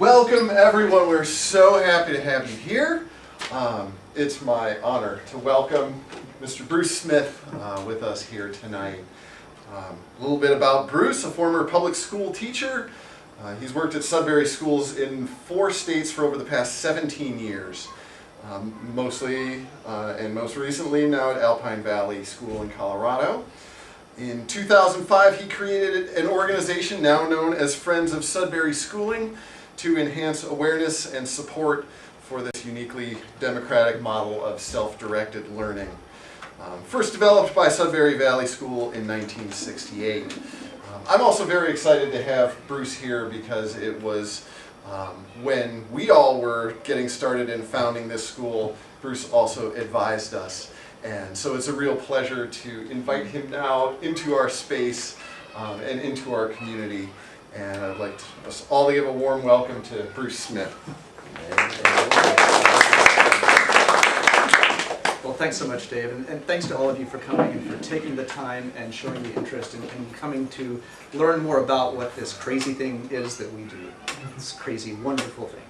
Welcome everyone, we're so happy to have you here. It's my honor to welcome Mr. Bruce Smith with us here tonight. A little bit about Bruce, a former public school teacher. He's worked at Sudbury schools in 4 states for over the past 17 years. Mostly and most recently now at Alpine Valley School in Colorado. In 2005 he created an organization now known as Friends of Sudbury Schooling to enhance awareness and support for this uniquely democratic model of self-directed learning. First developed by Sudbury Valley School in 1968. I'm also very excited to have Bruce here because it was when we all were getting started in founding this school, Bruce also advised us. And so it's a real pleasure to invite him now into our space and into our community. And I'd like us all to give a warm welcome to Bruce Smith. Well, thanks so much, Dave, and thanks to all of you for coming and for taking the time and showing the interest in coming to learn more about what this crazy thing is that we do. This crazy, wonderful thing.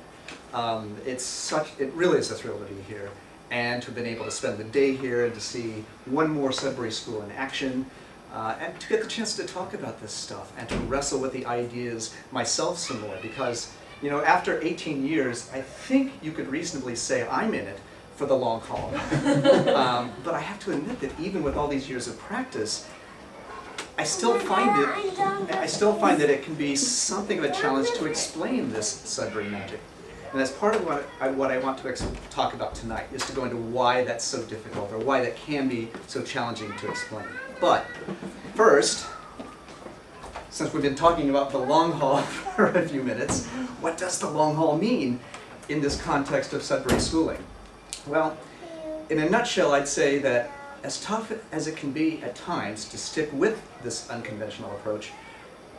It really is a thrill to be here, and to have been able to spend the day here and to see one more Sudbury school in action. And to get the chance to talk about this stuff and to wrestle with the ideas myself some more, because, you know, after 18 years, I think you could reasonably say I'm in it for the long haul. But I have to admit that even with all these years of practice, I still find that it can be something of a challenge to explain this Sudbury magic. And that's part of what I want to talk about tonight, is to go into why that's so difficult, or why that can be so challenging to explain. But first, since we've been talking about the long haul for a few minutes, what does the long haul mean in this context of Sudbury schooling? Well, in a nutshell, I'd say that as tough as it can be at times to stick with this unconventional approach,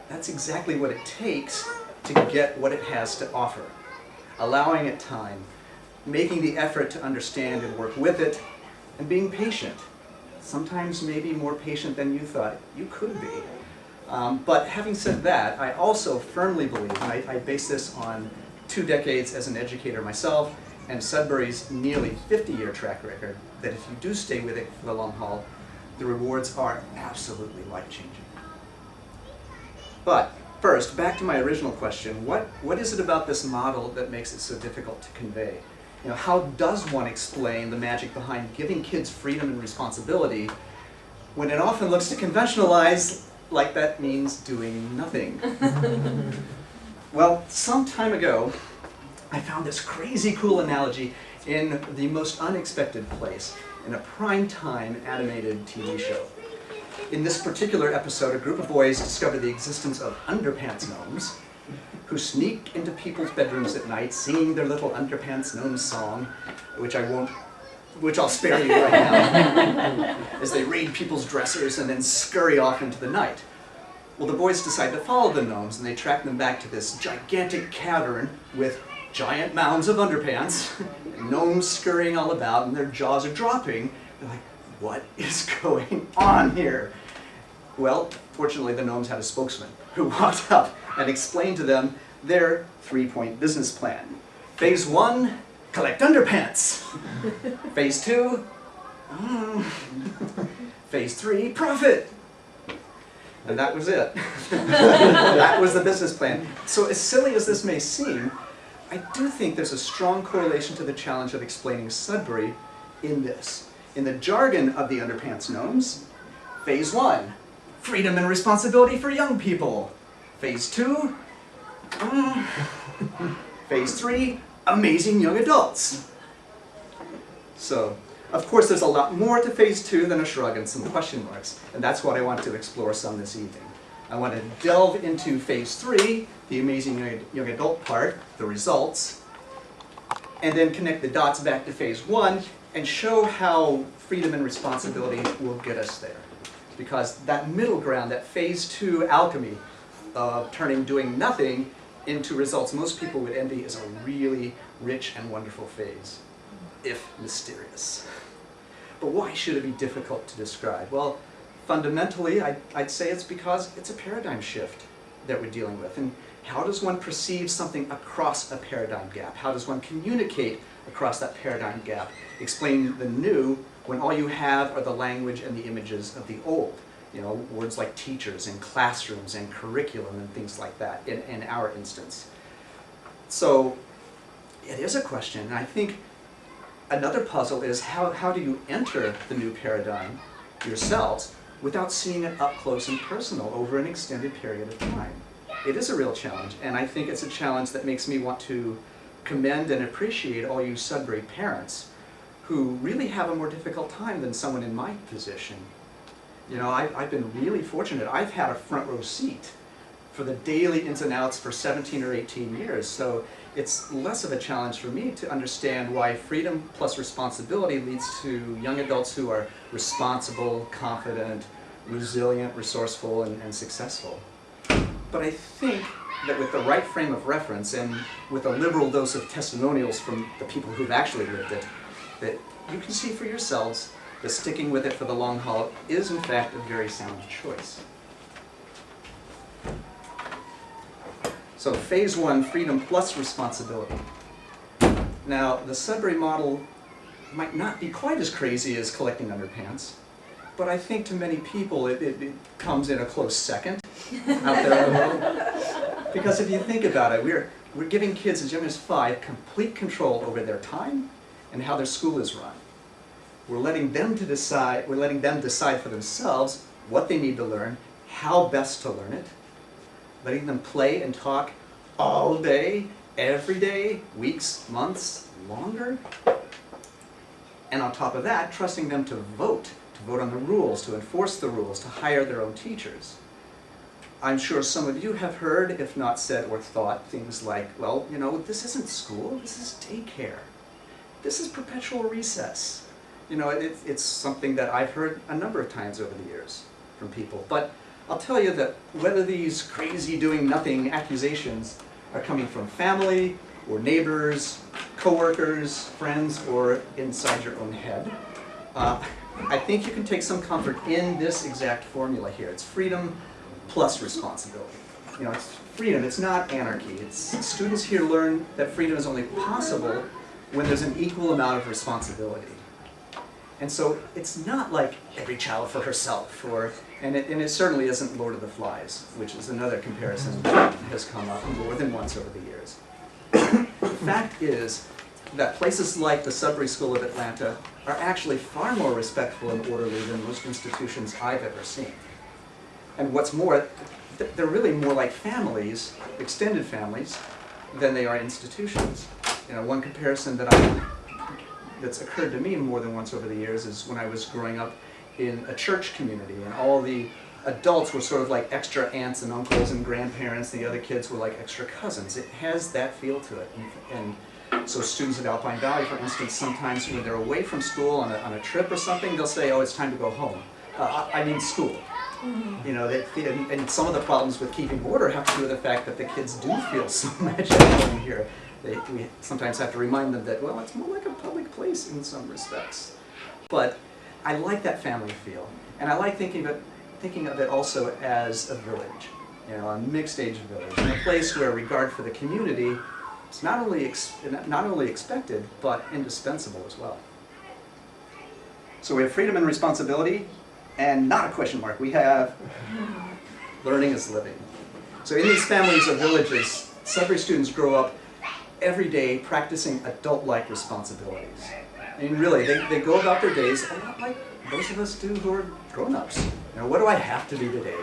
that's exactly what it takes to get what it has to offer. Allowing it time, making the effort to understand and work with it, and being patient. Sometimes maybe more patient than you thought you could be. But having said that, I also firmly believe, and I base this on 2 decades as an educator myself, and Sudbury's nearly 50-year track record, that if you do stay with it for the long haul, the rewards are absolutely life-changing. But first, back to my original question, what is it about this model that makes it so difficult to convey? You know, how does one explain the magic behind giving kids freedom and responsibility when it often looks to conventionalize like that means doing nothing? Well, some time ago, I found this crazy cool analogy in the most unexpected place, in a prime-time animated TV show. In this particular episode, a group of boys discover the existence of underpants gnomes who sneak into people's bedrooms at night singing their little underpants gnome song, which I'll spare you right now, as they raid people's dressers and then scurry off into the night. Well, the boys decide to follow the gnomes, and they track them back to this gigantic cavern with giant mounds of underpants, gnomes scurrying all about, and their jaws are dropping. They're like, what is going on here? Well, fortunately the gnomes had a spokesman who walked up and explained to them their 3-point business plan. Phase 1, collect underpants. Phase 2, Phase 3, profit. And that was it. That was the business plan. So as silly as this may seem, I do think there's a strong correlation to the challenge of explaining Sudbury in this. In the jargon of the underpants gnomes, Phase 1, freedom and responsibility for young people. Phase 2, Phase 3, amazing young adults. So, of course, there's a lot more to Phase 2 than a shrug and some question marks, and that's what I want to explore some this evening. I want to delve into Phase 3, the amazing young adult part, the results, and then connect the dots back to Phase 1 and show how freedom and responsibility will get us there. Because that middle ground, that Phase 2 alchemy of turning doing nothing into results most people would envy, is a really rich and wonderful phase, if mysterious. But why should it be difficult to describe? Well, fundamentally, I'd say it's because it's a paradigm shift that we're dealing with. And How does one perceive something across a paradigm gap? How does one communicate across that paradigm gap? Explain the new when all you have are the language and the images of the old. You know, words like teachers and classrooms and curriculum and things like that in our instance. So it is a question, and I think another puzzle is how do you enter the new paradigm yourselves without seeing it up close and personal over an extended period of time? It is a real challenge, and I think it's a challenge that makes me want to commend and appreciate all you Sudbury parents who really have a more difficult time than someone in my position. You know, I've been really fortunate. I've had a front row seat for the daily ins and outs for 17 or 18 years, so it's less of a challenge for me to understand why freedom plus responsibility leads to young adults who are responsible, confident, resilient, resourceful, and successful. But I think that with the right frame of reference and with a liberal dose of testimonials from the people who've actually lived it, that you can see for yourselves that sticking with it for the long haul is in fact a very sound choice. So phase one, freedom plus responsibility. Now, the Sudbury model might not be quite as crazy as collecting underpants, but I think to many people it comes in a close second out there in the world. Because if you think about it, we're giving kids as young as 5 complete control over their time and how their school is run. We're letting them decide for themselves what they need to learn, how best to learn it, letting them play and talk all day, every day, weeks, months, longer. And on top of that, trusting them to vote on the rules, to enforce the rules, to hire their own teachers. I'm sure some of you have heard, if not said or thought, things like, well, you know, this isn't school, this is daycare. This is perpetual recess. You know, it's something that I've heard a number of times over the years from people. But I'll tell you that whether these crazy doing nothing accusations are coming from family or neighbors, coworkers, friends, or inside your own head, I think you can take some comfort in this exact formula here. It's freedom plus responsibility. You know, it's freedom, it's not anarchy. Students here learn that freedom is only possible when there's an equal amount of responsibility. And so it's not like every child for herself, and it certainly isn't Lord of the Flies, which is another comparison that has come up more than once over the years. The fact is that places like the Sudbury School of Atlanta are actually far more respectful and orderly than most institutions I've ever seen. And what's more, they're really more like families, extended families, than they are institutions. You know, one comparison that's occurred to me more than once over the years is when I was growing up in a church community, and all the adults were sort of like extra aunts and uncles and grandparents, the other kids were like extra cousins. It has that feel to it. And so students at Alpine Valley, for instance, sometimes when they're away from school on a trip or something, they'll say, oh, it's time to go home. I mean school. You know, and some of the problems with keeping order have to do with the fact that the kids do feel so much at home here. We sometimes have to remind them that, well, it's more like a public place in some respects. But I like that family feel, and I like thinking of it also as a village, you know, a mixed-age village, and a place where regard for the community is not only expected, but indispensable as well. So we have freedom and responsibility, and not a question mark. We have learning is living. So in these families or villages, Sudbury students grow up every day practicing adult-like responsibilities. I mean, really, they go about their days a lot like those of us do who are grown-ups. You know, what do I have to do today?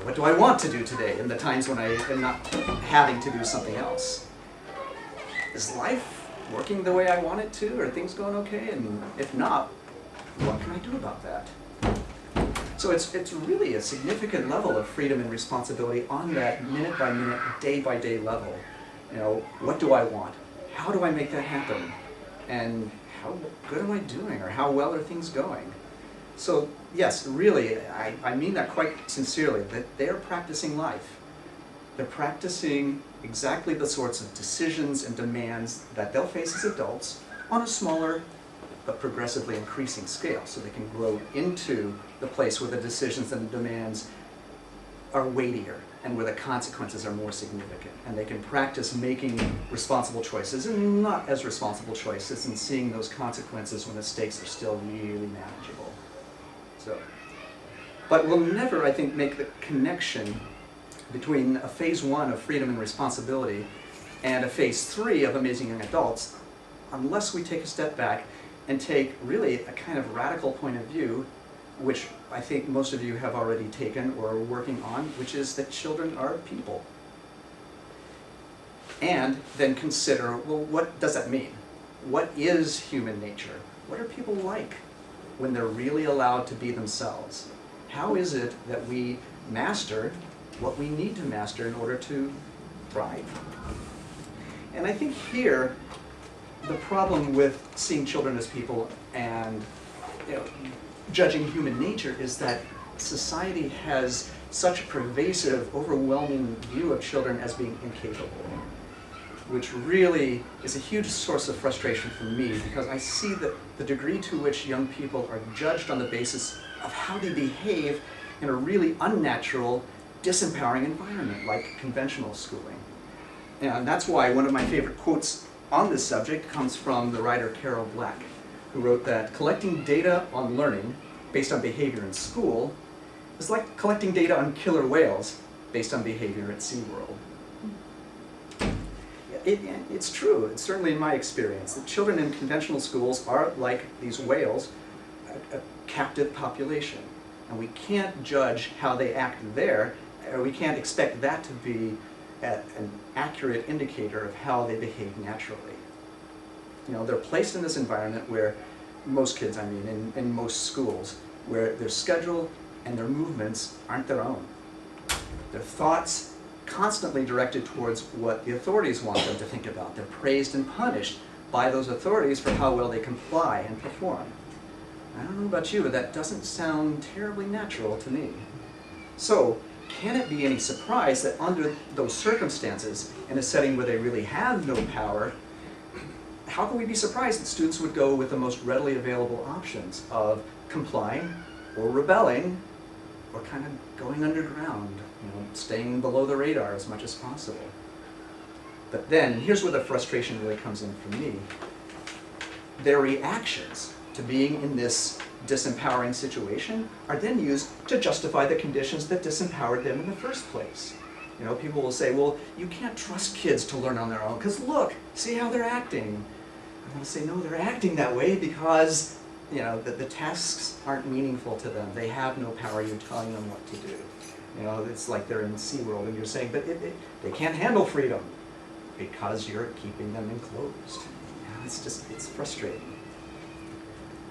What do I want to do today in the times when I am not having to do something else? Is life working the way I want it to? Are things going okay? And if not, what can I do about that? So it's really a significant level of freedom and responsibility on that minute-by-minute, day-by-day level. You know, what do I want? How do I make that happen? And how good am I doing, or how well are things going? So yes, really, I mean that quite sincerely, that they're practicing life. They're practicing exactly the sorts of decisions and demands that they'll face as adults on a smaller but progressively increasing scale, so they can grow into the place where the decisions and the demands are weightier and where the consequences are more significant. And they can practice making responsible choices and not as responsible choices, and seeing those consequences when the stakes are still really manageable. So, but we'll never, I think, make the connection between a phase 1 of freedom and responsibility and a phase 3 of amazing young adults unless we take a step back and take really a kind of radical point of view, which I think most of you have already taken or are working on, which is that children are people. And then consider, well, what does that mean? What is human nature? What are people like when they're really allowed to be themselves? How is it that we master what we need to master in order to thrive? And I think here, the problem with seeing children as people and judging human nature is that society has such a pervasive, overwhelming view of children as being incapable, which really is a huge source of frustration for me, because I see that the degree to which young people are judged on the basis of how they behave in a really unnatural, disempowering environment like conventional schooling. And that's why one of my favorite quotes on this subject comes from the writer Carol Black, who wrote that collecting data on learning based on behavior in school is like collecting data on killer whales based on behavior at SeaWorld. It's true, it's certainly in my experience, that children in conventional schools are like these whales, a captive population. And we can't judge how they act there, or we can't expect that to be an accurate indicator of how they behave naturally. They're placed in this environment where most kids, in most schools, where their schedule and their movements aren't their own. Their thoughts constantly directed towards what the authorities want them to think about. They're praised and punished by those authorities for how well they comply and perform. I don't know about you, but that doesn't sound terribly natural to me. So, can it be any surprise that under those circumstances, in a setting where they really have no power, how can we be surprised that students would go with the most readily available options of complying or rebelling or kind of going underground, staying below the radar as much as possible? But then, here's where the frustration really comes in for me. Their reactions to being in this disempowering situation are then used to justify the conditions that disempowered them in the first place. People will say, well, you can't trust kids to learn on their own because look, see how they're acting. I'm going to say, no, they're acting that way because the tasks aren't meaningful to them. They have no power. You're telling them what to do. It's like they're in SeaWorld and you're saying, but they can't handle freedom because you're keeping them enclosed. It's frustrating.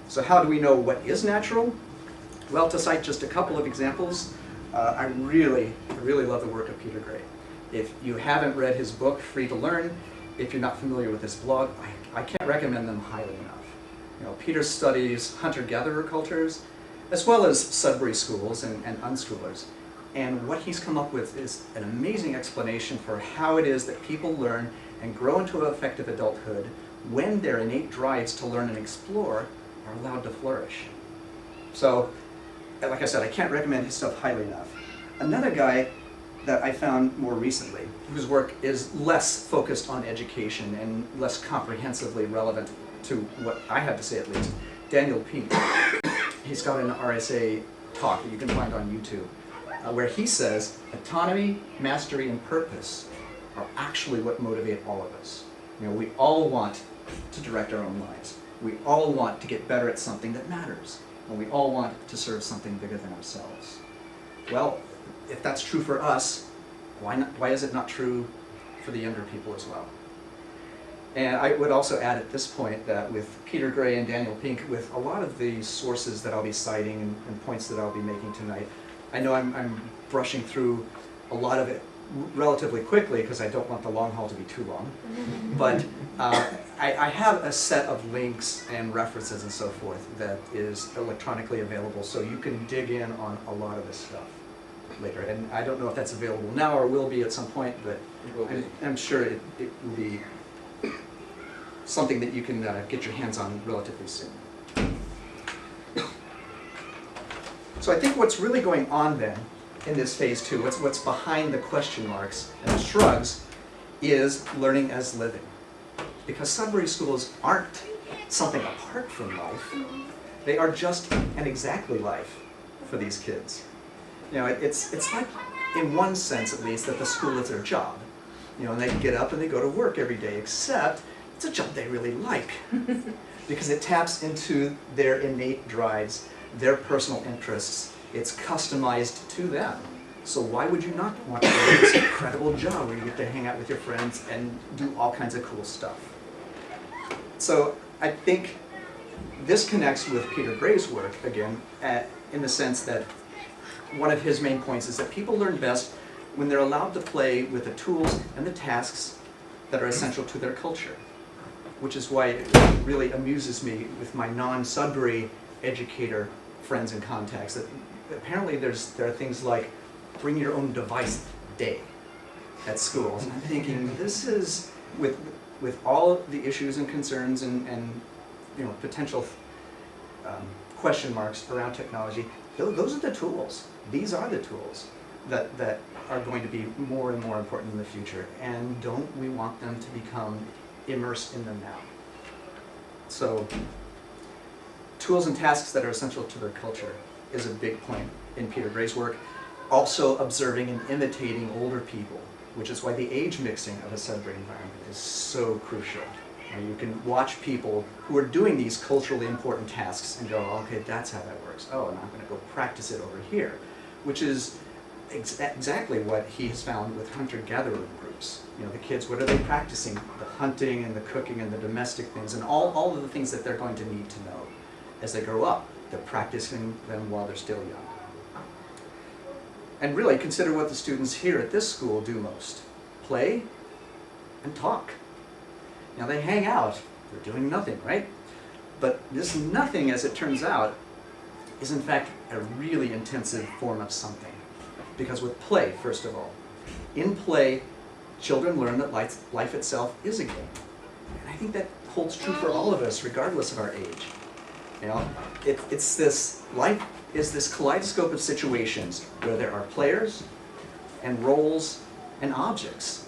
So how do we know what is natural? Well, to cite just a couple of examples, I really love the work of Peter Gray. If you haven't read his book, Free to Learn, if you're not familiar with his blog, I can't recommend them highly enough. Peter studies hunter-gatherer cultures, as well as Sudbury schools and unschoolers. And what he's come up with is an amazing explanation for how it is that people learn and grow into effective adulthood when their innate drives to learn and explore are allowed to flourish. So, like I said, I can't recommend his stuff highly enough. Another guy that I found more recently, whose work is less focused on education and less comprehensively relevant to what I have to say at least, Daniel Pink. He's got an RSA talk that you can find on YouTube, where he says autonomy, mastery, and purpose are actually what motivate all of us. We all want to direct our own lives. We all want to get better at something that matters. And we all want to serve something bigger than ourselves. Well, if that's true for us, why is it not true for the younger people as well? And I would also add at this point that with Peter Gray and Daniel Pink, with a lot of the sources that I'll be citing and points that I'll be making tonight, I know I'm brushing through a lot of it relatively quickly because I don't want the long haul to be too long. But I have a set of links and references and so forth that is electronically available, so you can dig in on a lot of this stuff later. And I don't know if that's available now or will be at some point, but I'm sure it will be something that you can get your hands on relatively soon. So I think what's really going on then in this phase two, what's behind the question marks and the shrugs is learning as living. Because Sudbury schools aren't something apart from life. They are just and exactly life for these kids. You know, it's like, in one sense at least, that the school is their job. You know, and they get up and they go to work every day, except it's a job they really like. Because it taps into their innate drives, their personal interests. It's customized to them. So why would you not want to do this incredible job where you get to hang out with your friends and do all kinds of cool stuff? So I think this connects with Peter Gray's work, again, in the sense that one of his main points is that people learn best when they're allowed to play with the tools and the tasks that are essential to their culture. Which is why it really amuses me with my non-Sudbury educator friends and contacts that apparently there are things like bring your own device day at schools. And I'm thinking, this is, with all of the issues and concerns and you know, potential question marks around technology, those are the tools. These are the tools that are going to be more and more important in the future. And don't we want them to become immersed in them now? So, tools and tasks that are essential to their culture is a big point in Peter Gray's work. Also observing and imitating older people, which is why the age mixing of a Sudbury environment is so crucial. You can watch people who are doing these culturally important tasks and go, okay, that's how that works. Oh, and I'm going to go practice it over here, which is exactly what he has found with hunter-gatherer groups. You know, the kids, what are they practicing? The hunting and the cooking and the domestic things and all of the things that they're going to need to know as they grow up. They're practicing them while they're still young. And really consider what the students here at this school do most. Play and talk. Now they hang out, they're doing nothing, right? But this nothing, as it turns out, is in fact a really intensive form of something. Because with play, first of all, in play, children learn that life itself is a game. And I think that holds true for all of us, regardless of our age. You know, it's this, life is this kaleidoscope of situations where there are players and roles and objects.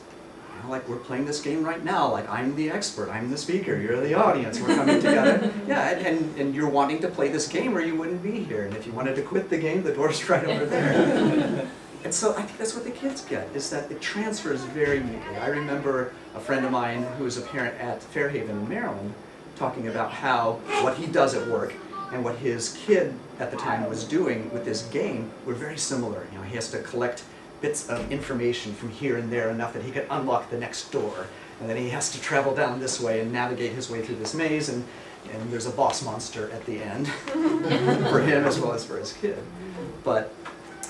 You know, like we're playing this game right now, like I'm the expert, I'm the speaker, you're the audience, we're coming together. Yeah, and you're wanting to play this game or you wouldn't be here. And if you wanted to quit the game, the door's right over there. And so I think that's what the kids get, is that it transfers very neatly. I remember a friend of mine who was a parent at Fairhaven in Maryland talking about how what he does at work and what his kid at the time was doing with this game were very similar. You know, he has to collect bits of information from here and there enough that he could unlock the next door. And then he has to travel down this way and navigate his way through this maze, and there's a boss monster at the end for him as well as for his kid. But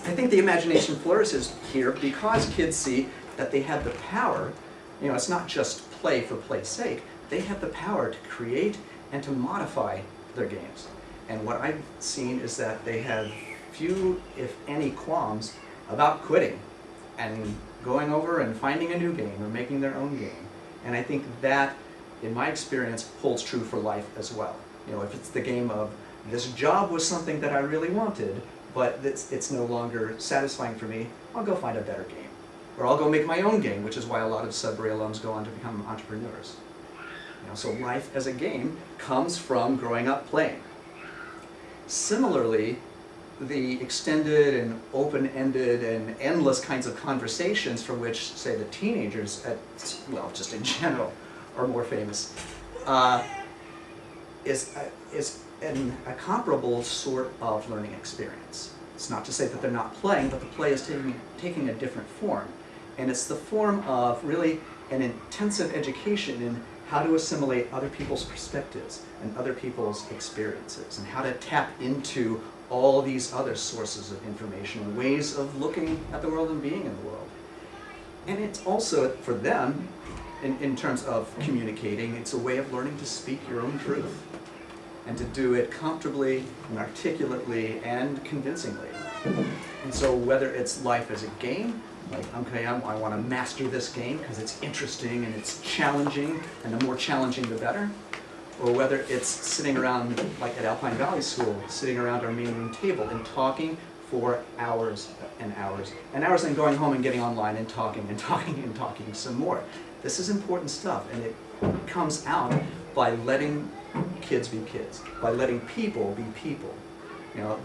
I think the imagination flourishes here because kids see that they have the power. You know, it's not just play for play's sake. They have the power to create and to modify their games. And what I've seen is that they have few, if any, qualms about quitting and going over and finding a new game or making their own game. And I think that, in my experience, holds true for life as well. You know, if it's the game of, this job was something that I really wanted, but it's no longer satisfying for me, I'll go find a better game. Or I'll go make my own game, which is why a lot of Sudbury alums go on to become entrepreneurs. You know, so life as a game comes from growing up playing. Similarly, the extended and open-ended and endless kinds of conversations for which, say, the teenagers, well, just in general, are more famous, is a comparable sort of learning experience. It's not to say that they're not playing, but the play is taking a different form. And it's the form of really an intensive education in how to assimilate other people's perspectives and other people's experiences, and how to tap into all these other sources of information and ways of looking at the world and being in the world. And it's also, for them, in terms of communicating, it's a way of learning to speak your own truth and to do it comfortably and articulately and convincingly. And so whether it's life as a game, like, okay, I want to master this game because it's interesting and it's challenging, and the more challenging the better, or whether it's sitting around, like at Alpine Valley School, sitting around our main room table and talking for hours and hours and hours, and going home and getting online and talking and talking and talking some more. This is important stuff, and it comes out by letting kids be kids, by letting people be people. You know,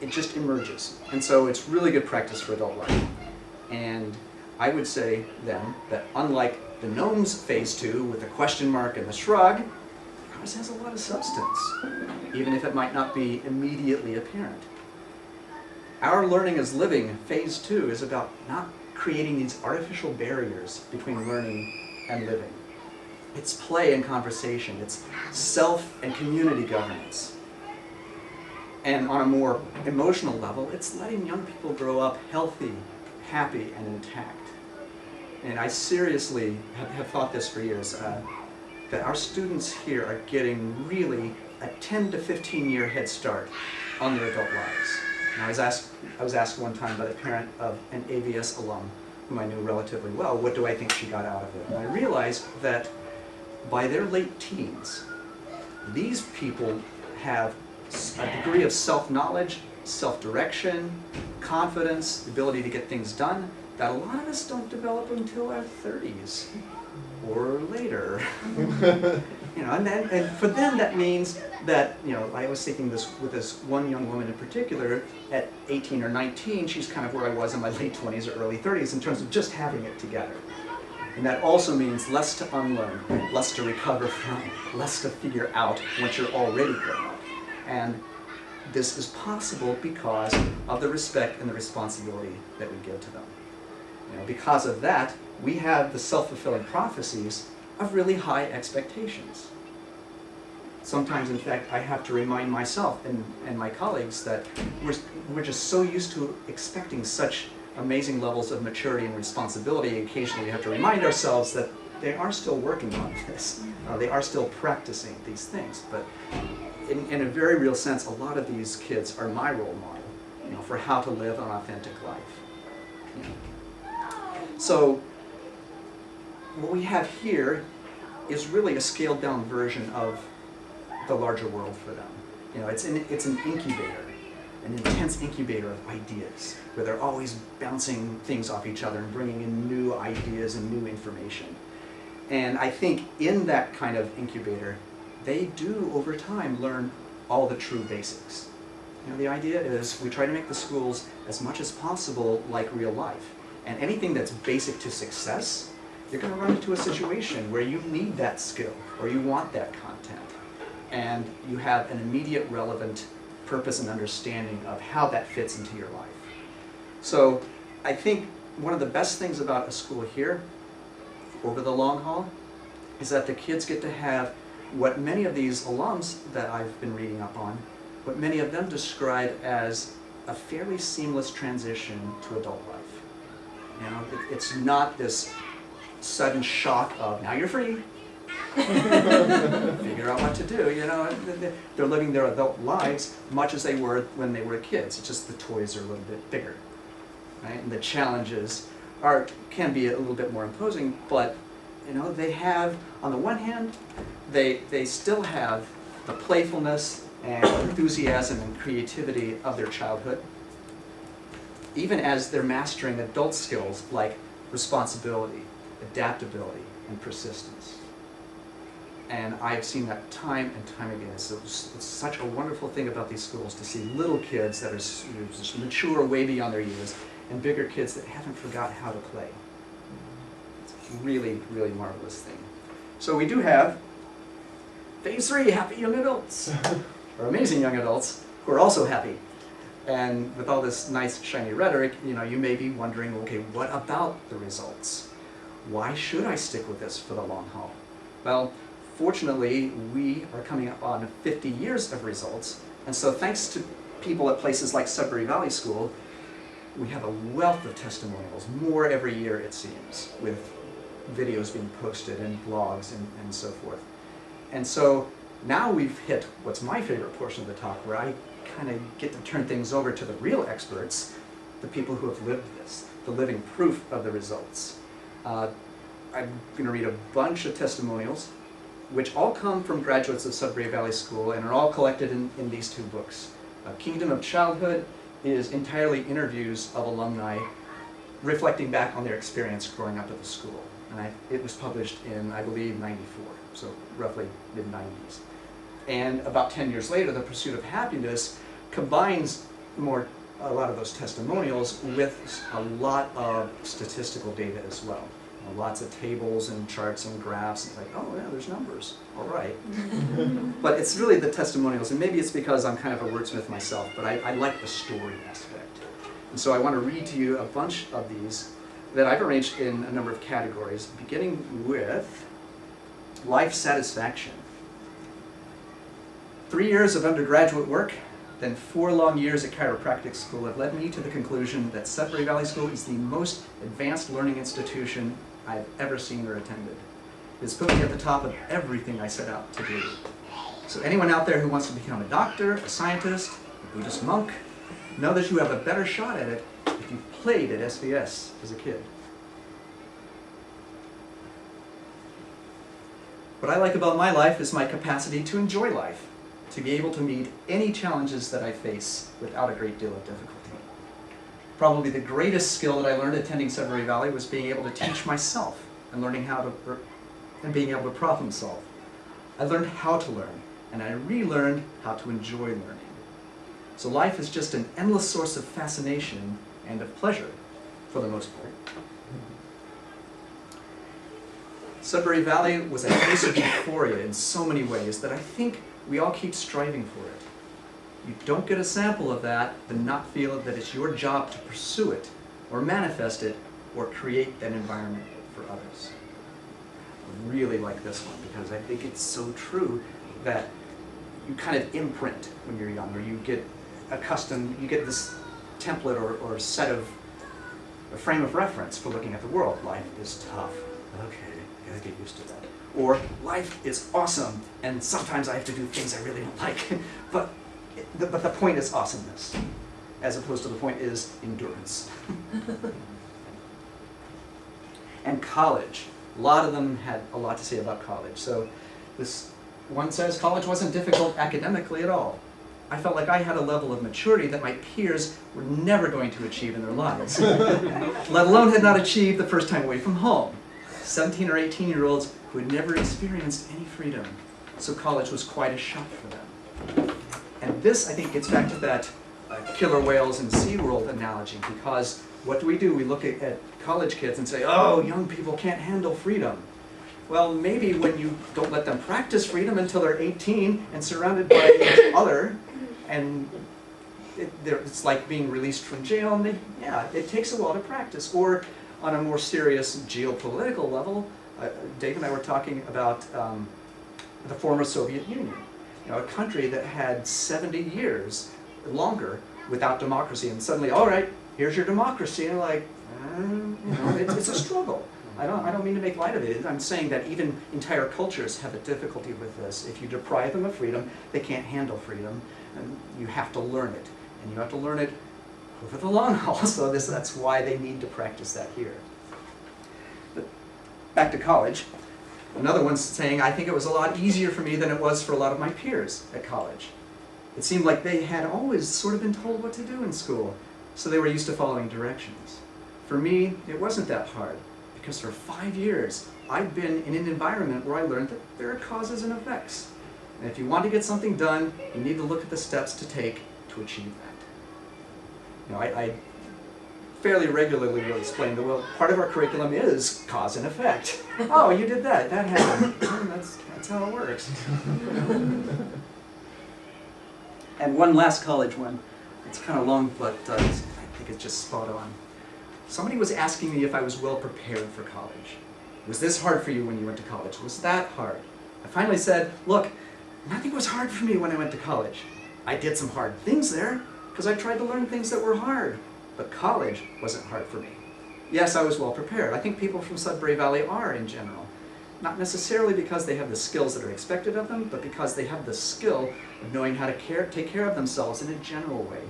it just emerges. And so it's really good practice for adult life. And I would say then that unlike the gnomes phase 2 with the question mark and the shrug, ours has a lot of substance, even if it might not be immediately apparent. Our learning as living phase 2 is about not creating these artificial barriers between learning and living. It's play and conversation. It's self and community governance. And on a more emotional level, it's letting young people grow up healthy, happy, and intact. And I seriously have thought this for years, that our students here are getting really a 10 to 15 year head start on their adult lives. And I was asked one time by the parent of an AVS alum, whom I knew relatively well, what do I think she got out of it? And I realized that by their late teens, these people have a degree of self-knowledge, self-direction, confidence, the ability to get things done that a lot of us don't develop until our 30s or later. You know, and for them that means that, you know, I was thinking this with this one young woman in particular, at 18 or 19, she's kind of where I was in my late 20s or early 30s in terms of just having it together. And that also means less to unlearn, less to recover from, less to figure out once you're already grown up. And this is possible because of the respect and the responsibility that we give to them. You know, because of that, we have the self-fulfilling prophecies of really high expectations. Sometimes, in fact, I have to remind myself and my colleagues that we're just so used to expecting such amazing levels of maturity and responsibility. Occasionally we have to remind ourselves that they are still working on this. They are still practicing these things. But in a very real sense, a lot of these kids are my role model, you know, for how to live an authentic life. You know. So what we have here is really a scaled down version of the larger world for them. You know, it's an incubator, an intense incubator of ideas, where they're always bouncing things off each other and bringing in new ideas and new information. And I think in that kind of incubator, they do over time learn all the true basics. You know, the idea is we try to make the schools as much as possible like real life. And anything that's basic to success, you're going to run into a situation where you need that skill or you want that content. And you have an immediate relevant purpose and understanding of how that fits into your life. So I think one of the best things about a school here over the long haul is that the kids get to have what many of these alums that I've been reading up on, what many of them describe as a fairly seamless transition to adult life. You know, it's not this sudden shock of, now you're free, figure out what to do. You know, they're living their adult lives much as they were when they were kids. It's just the toys are a little bit bigger, right? And the challenges can be a little bit more imposing, but you know, they have, on the one hand, they still have the playfulness and enthusiasm and creativity of their childhood, even as they're mastering adult skills like responsibility, adaptability, and persistence. And I've seen that time and time again. It's such a wonderful thing about these schools to see little kids that are just mature way beyond their years and bigger kids that haven't forgot how to play. It's a really, really marvelous thing. So we do have phase 3, happy young adults, or amazing young adults who are also happy. And with all this nice shiny rhetoric, you know, you may be wondering, okay, what about the results? Why should I stick with this for the long haul? Well, fortunately, we are coming up on 50 years of results, and so thanks to people at places like Sudbury Valley School, we have a wealth of testimonials, more every year it seems, with videos being posted and blogs and so forth. And so now we've hit what's my favorite portion of the talk, where I kind of get to turn things over to the real experts, the people who have lived this, the living proof of the results. I'm going to read a bunch of testimonials, which all come from graduates of Sudbury Valley School and are all collected in these 2 books. Kingdom of Childhood is entirely interviews of alumni reflecting back on their experience growing up at the school. And it was published in, I believe, '94, so roughly mid-'90s. And about 10 years later, The Pursuit of Happiness combines a lot of those testimonials with a lot of statistical data as well. Lots of tables and charts and graphs. It's like, oh yeah, there's numbers. All right. But it's really the testimonials, and maybe it's because I'm kind of a wordsmith myself, but I like the story aspect. And so I want to read to you a bunch of these that I've arranged in a number of categories, beginning with life satisfaction. 3 years of undergraduate work, then 4 long years at chiropractic school have led me to the conclusion that Sudbury Valley School is the most advanced learning institution I've ever seen or attended. It's put me at the top of everything I set out to do. So anyone out there who wants to become a doctor, a scientist, a Buddhist monk, know that you have a better shot at it if you played at SVS as a kid. What I like about my life is my capacity to enjoy life, to be able to meet any challenges that I face without a great deal of difficulty. Probably the greatest skill that I learned attending Sudbury Valley was being able to teach myself and learning how to, and being able to problem solve. I learned how to learn, and I relearned how to enjoy learning. So life is just an endless source of fascination and of pleasure, for the most part. Sudbury Valley was a place of euphoria in so many ways that I think we all keep striving for it. You don't get a sample of that and not feel that it's your job to pursue it, or manifest it, or create that environment for others. I really like this one because I think it's so true that you kind of imprint when you're young, or you get accustomed, you get this template or set of, a frame of reference for looking at the world. Life is tough. Okay, I gotta get used to that. Or life is awesome, and sometimes I have to do things I really don't like. But the point is awesomeness, as opposed to the point is endurance. And college. A lot of them had a lot to say about college. So this one says, college wasn't difficult academically at all. I felt like I had a level of maturity that my peers were never going to achieve in their lives, let alone had not achieved the first time away from home. 17 or 18-year-olds who had never experienced any freedom. So college was quite a shock for them. And this, I think, gets back to that killer whales and SeaWorld analogy, because what do? We look at college kids and say, oh, young people can't handle freedom. Well, maybe when you don't let them practice freedom until they're 18 and surrounded by each other, and it's like being released from jail, and yeah, it takes a while to practice. Or on a more serious geopolitical level, Dave and I were talking about the former Soviet Union, a country that had 70 years longer without democracy, and suddenly, all right, here's your democracy, and like, it's a struggle. I don't mean to make light of it. I'm saying that even entire cultures have a difficulty with this. If you deprive them of freedom, they can't handle freedom, and you have to learn it, and you have to learn it over the long haul. So that's why they need to practice that here. But back to college. Another one's saying, I think it was a lot easier for me than it was for a lot of my peers at college. It seemed like they had always sort of been told what to do in school, so they were used to following directions. For me, it wasn't that hard, because for 5 years, I'd been in an environment where I learned that there are causes and effects. And if you want to get something done, you need to look at the steps to take to achieve that. I fairly regularly will explain that, well, part of our curriculum is cause and effect. Oh, you did that happened. That's how it works. And one last college one. It's kind of long, but I think it's just spot on. Somebody was asking me if I was well prepared for college. Was this hard for you when you went to college? Was that hard? I finally said, look, nothing was hard for me when I went to college. I did some hard things there, because I tried to learn things that were hard. But college wasn't hard for me. Yes, I was well prepared. I think people from Sudbury Valley are in general. Not necessarily because they have the skills that are expected of them, but because they have the skill of knowing how to take care of themselves in a general way.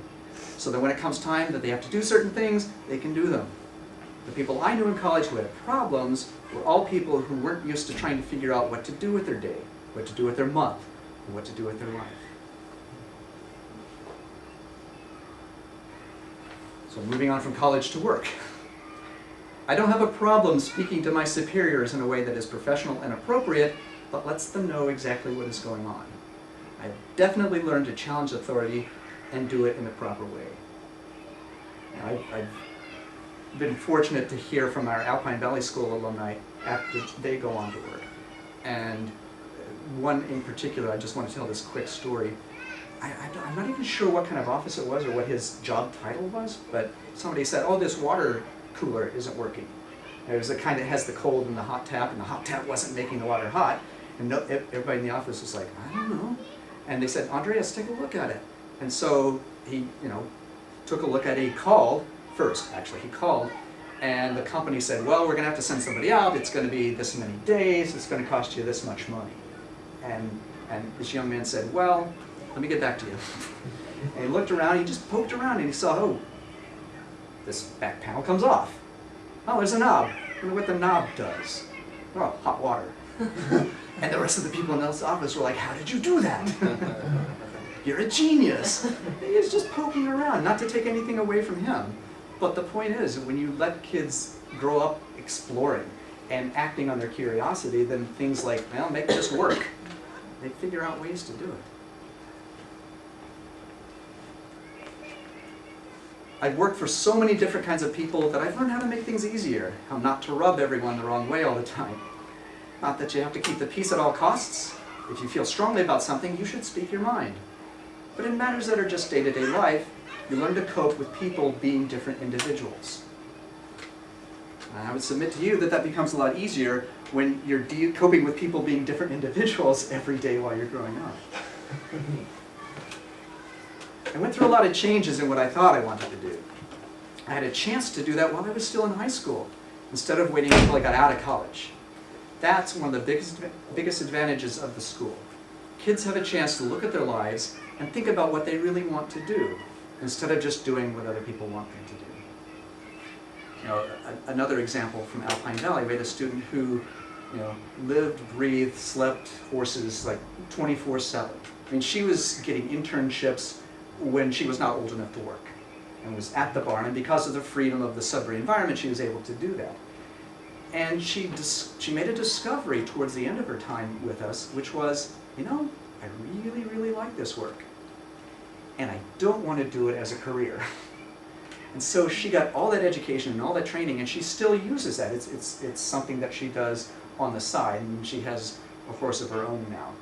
So that when it comes time that they have to do certain things, they can do them. The people I knew in college who had problems were all people who weren't used to trying to figure out what to do with their day, what to do with their month, or what to do with their life. So moving on from college to work. I don't have a problem speaking to my superiors in a way that is professional and appropriate, but lets them know exactly what is going on. I've definitely learned to challenge authority and do it in the proper way. Now, I've been fortunate to hear from our Alpine Valley School alumni after they go on to work. And one in particular, I just want to tell this quick story. I'm not even sure what kind of office it was or what his job title was, but somebody said, oh, this water cooler isn't working. It was the kind that has the cold and the hot tap, and the hot tap wasn't making the water hot. And everybody in the office was like, I don't know. And they said, Andreas, take a look at it. And so he, took a look at it. He called first, actually. He called, and the company said, well, we're going to have to send somebody out. It's going to be this many days. It's going to cost you this much money. And this young man said, well, let me get back to you. And he looked around. He just poked around, and he saw, oh, this back panel comes off. Oh, there's a knob. I wonder what the knob does. Oh, hot water. And the rest of the people in this office were like, how did you do that? You're a genius. He was just poking around, not to take anything away from him. But the point is, when you let kids grow up exploring and acting on their curiosity, then things like, well, make this work. They figure out ways to do it. I've worked for so many different kinds of people that I've learned how to make things easier, how not to rub everyone the wrong way all the time. Not that you have to keep the peace at all costs. If you feel strongly about something, you should speak your mind. But in matters that are just day-to-day life, you learn to cope with people being different individuals. And I would submit to you that that becomes a lot easier when you're coping with people being different individuals every day while you're growing up. I went through a lot of changes in what I thought I wanted to do. I had a chance to do that while I was still in high school, instead of waiting until I got out of college. That's one of the biggest advantages of the school. Kids have a chance to look at their lives and think about what they really want to do, instead of just doing what other people want them to do. Another example from Alpine Valley, we had a student who lived, breathed, slept horses like 24/7. I mean, she was getting internships when she was not old enough to work, and was at the barn, and because of the freedom of the Sudbury environment, she was able to do that. And she made a discovery towards the end of her time with us, which was, I really, really like this work, and I don't want to do it as a career. And so she got all that education and all that training, and she still uses that. It's something that she does on the side, and she has a horse of her own now.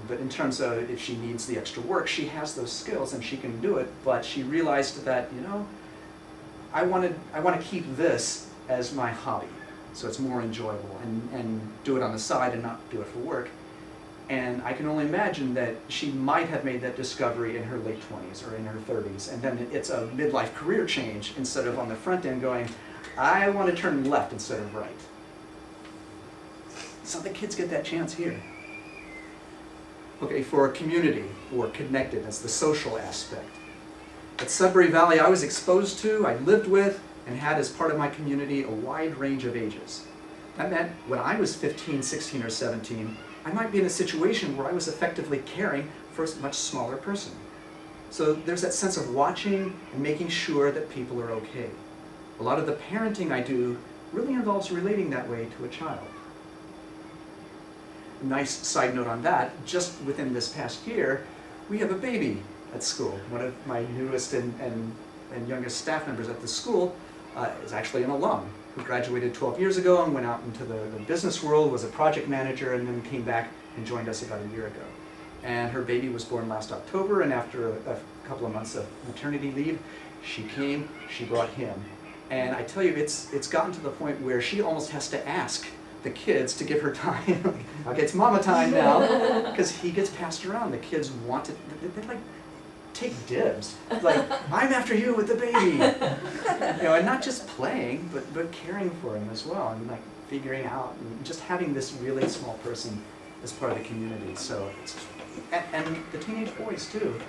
But in terms of if she needs the extra work, she has those skills and she can do it. But she realized that, I want to keep this as my hobby, so it's more enjoyable, and do it on the side and not do it for work. And I can only imagine that she might have made that discovery in her late 20s or in her 30s, and then it's a midlife career change instead of on the front end going, I want to turn left instead of right. So the kids get that chance here. Okay, for a community, or connectedness, the social aspect. At Sudbury Valley, I was exposed to, I lived with, and had as part of my community a wide range of ages. That meant when I was 15, 16, or 17, I might be in a situation where I was effectively caring for a much smaller person. So there's that sense of watching and making sure that people are okay. A lot of the parenting I do really involves relating that way to a child. Nice side note on that, just within this past year, we have a baby at school. One of my newest and youngest staff members at the school is actually an alum who graduated 12 years ago and went out into the business world, was a project manager, and then came back and joined us about a year ago. And her baby was born last October, and after a couple of months of maternity leave, she came, she brought him. And I tell you, it's gotten to the point where she almost has to ask the kids to give her time. Okay, it's mama time now, because he gets passed around. The kids want to, they like take dibs. Like, I'm after you with the baby. And not just playing, but caring for him as well, and like figuring out, and just having this really small person as part of the community. So, and the teenage boys too.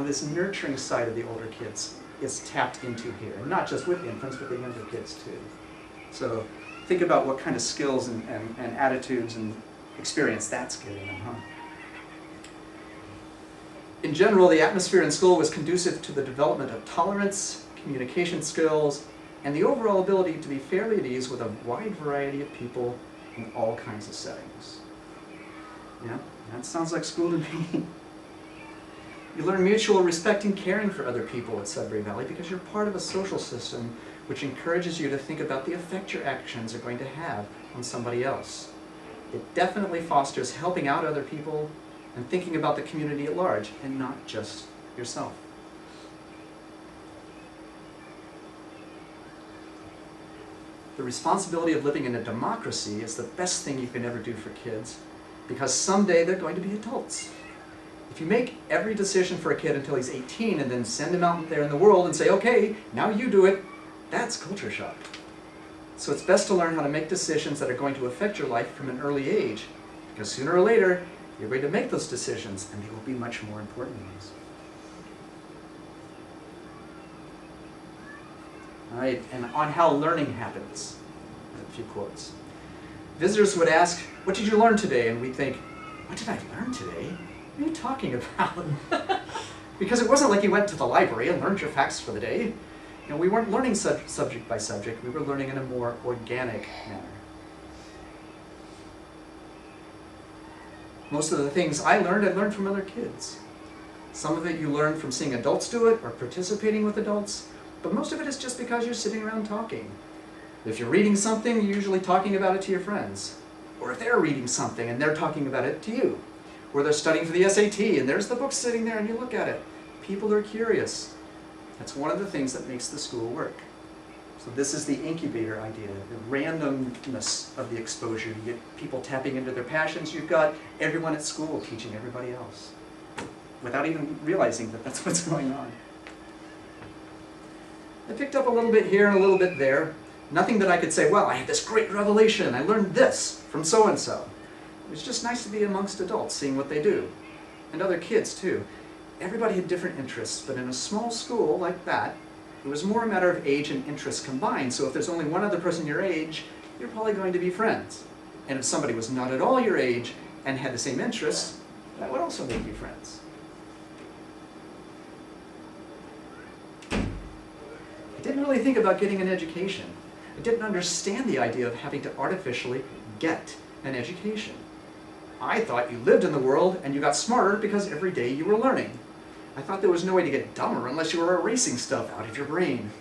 This nurturing side of the older kids is tapped into here, and not just with infants, but the younger kids too. So, think about what kind of skills and attitudes and experience that's giving them, huh? In general, the atmosphere in school was conducive to the development of tolerance, communication skills, and the overall ability to be fairly at ease with a wide variety of people in all kinds of settings. Yeah, that sounds like school to me. You learn mutual respect and caring for other people at Sudbury Valley because you're part of a social system which encourages you to think about the effect your actions are going to have on somebody else. It definitely fosters helping out other people and thinking about the community at large and not just yourself. The responsibility of living in a democracy is the best thing you can ever do for kids because someday they're going to be adults. If you make every decision for a kid until he's 18 and then send him out there in the world and say, okay, now you do it, that's culture shock. So it's best to learn how to make decisions that are going to affect your life from an early age, because sooner or later, you're going to make those decisions and they will be much more important ones. All right, and on how learning happens, a few quotes. Visitors would ask, what did you learn today? And we'd think, what did I learn today? What are you talking about? Because it wasn't like you went to the library and learned your facts for the day. You know, we weren't learning subject by subject. We were learning in a more organic manner. Most of the things I learned from other kids. Some of it you learn from seeing adults do it or participating with adults, but most of it is just because you're sitting around talking. If you're reading something, you're usually talking about it to your friends. Or if they're reading something and they're talking about it to you. Or they're studying for the SAT and there's the book sitting there and you look at it. People are curious. That's one of the things that makes the school work. So this is the incubator idea, the randomness of the exposure. You get people tapping into their passions. You've got everyone at school teaching everybody else without even realizing that that's what's going on. I picked up a little bit here and a little bit there. Nothing that I could say, well, I had this great revelation. I learned this from so-and-so. It was just nice to be amongst adults, seeing what they do. And other kids, too. Everybody had different interests, but in a small school like that, it was more a matter of age and interest combined. So if there's only one other person your age, you're probably going to be friends. And if somebody was not at all your age and had the same interests, that would also make you friends. I didn't really think about getting an education. I didn't understand the idea of having to artificially get an education. I thought you lived in the world and you got smarter because every day you were learning. I thought there was no way to get dumber unless you were erasing stuff out of your brain.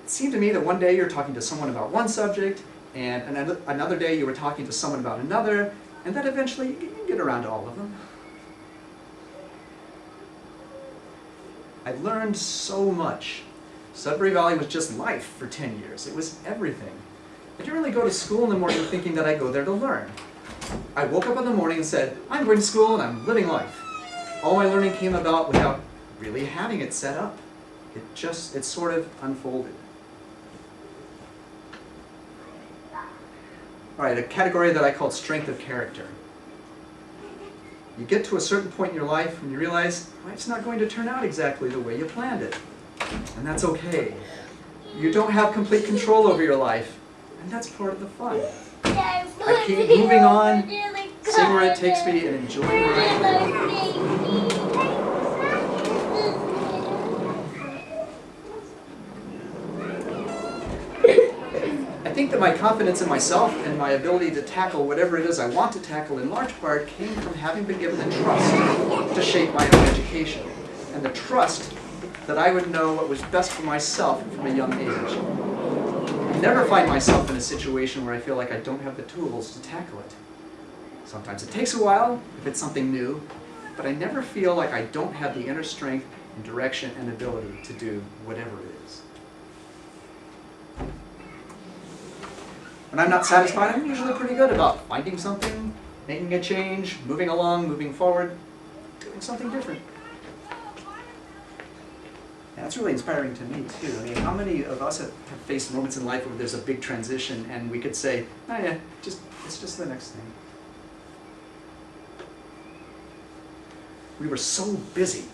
It seemed to me that one day you're talking to someone about one subject, and another day you were talking to someone about another, and then eventually you can get around to all of them. I learned so much. Sudbury Valley was just life for 10 years. It was everything. I didn't really go to school in the morning thinking that I go there to learn. I woke up in the morning and said, I'm going to school and I'm living life. All my learning came about without really having it set up. It sort of unfolded. All right, a category that I called strength of character. You get to a certain point in your life and you realize, well, it's not going to turn out exactly the way you planned it. And that's okay. You don't have complete control over your life, and that's part of the fun. I keep moving on, seeing where it takes me, and enjoying where I am. I think that my confidence in myself and my ability to tackle whatever it is I want to tackle in large part came from having been given the trust to shape my own education, and the trust that I would know what was best for myself from a young age. I never find myself in a situation where I feel like I don't have the tools to tackle it. Sometimes it takes a while, if it's something new, but I never feel like I don't have the inner strength and direction and ability to do whatever it is. When I'm not satisfied, I'm usually pretty good about finding something, making a change, moving along, moving forward, doing something different. That's really inspiring to me, too. I mean, how many of us have faced moments in life where there's a big transition and we could say, oh yeah, it's just the next thing. We were so busy.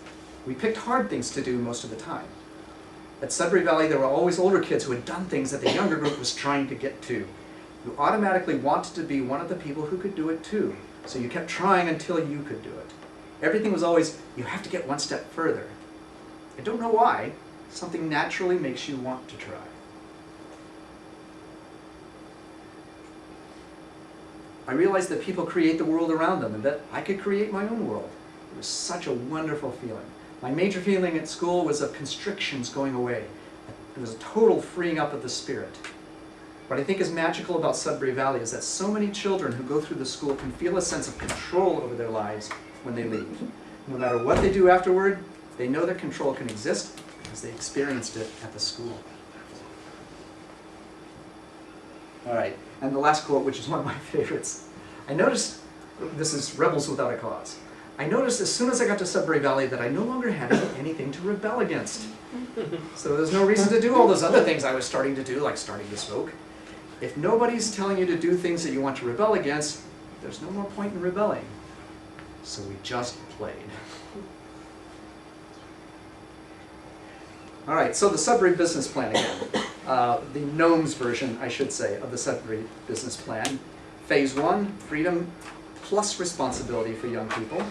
We picked hard things to do most of the time. At Sudbury Valley, there were always older kids who had done things that the younger group was trying to get to. You automatically wanted to be one of the people who could do it, too. So you kept trying until you could do it. Everything was always, you have to get one step further. I don't know why, Something naturally makes you want to try. I realized that people create the world around them and that I could create my own world. It was such a wonderful feeling. My major feeling at school was of constrictions going away. It was a total freeing up of the spirit. What I think is magical about Sudbury Valley is that so many children who go through the school can feel a sense of control over their lives when they leave. No matter what they do afterward, they know that control can exist because they experienced it at the school. All right, and the last quote, which is one of my favorites. I noticed, this is Rebels Without a Cause. I noticed as soon as I got to Sudbury Valley that I no longer had anything to rebel against. So there's no reason to do all those other things I was starting to do, like starting to smoke. If nobody's telling you to do things that you want to rebel against, there's no more point in rebelling. So we just played. All right, so the Sudbury Business Plan again. The Gnomes version, I should say, of the Sudbury Business Plan. Phase 1, freedom plus responsibility for young people.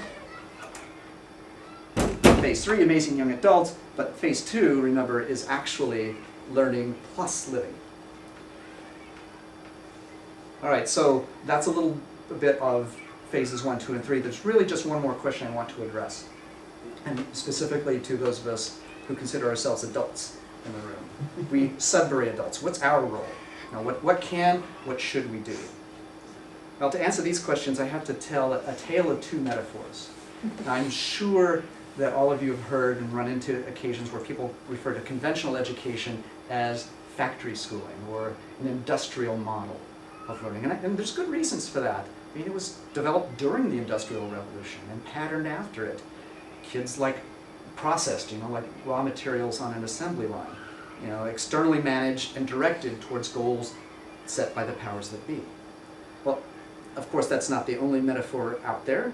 Phase 3, amazing young adults. But phase 2, remember, is actually learning plus living. All right, so that's a little bit of phases 1, 2, and 3. There's really just one more question I want to address, and specifically to those of us who consider ourselves adults in the room. We Sudbury adults, what's our role? Now, what should we do? Well, to answer these questions, I have to tell a tale of two metaphors. Now, I'm sure that all of you have heard and run into occasions where people refer to conventional education as factory schooling or an industrial model of learning. And there's good reasons for that. I mean, it was developed during the Industrial Revolution and patterned after it. Kids like processed, like raw materials on an assembly line, externally managed and directed towards goals set by the powers that be. Well, of course, that's not the only metaphor out there.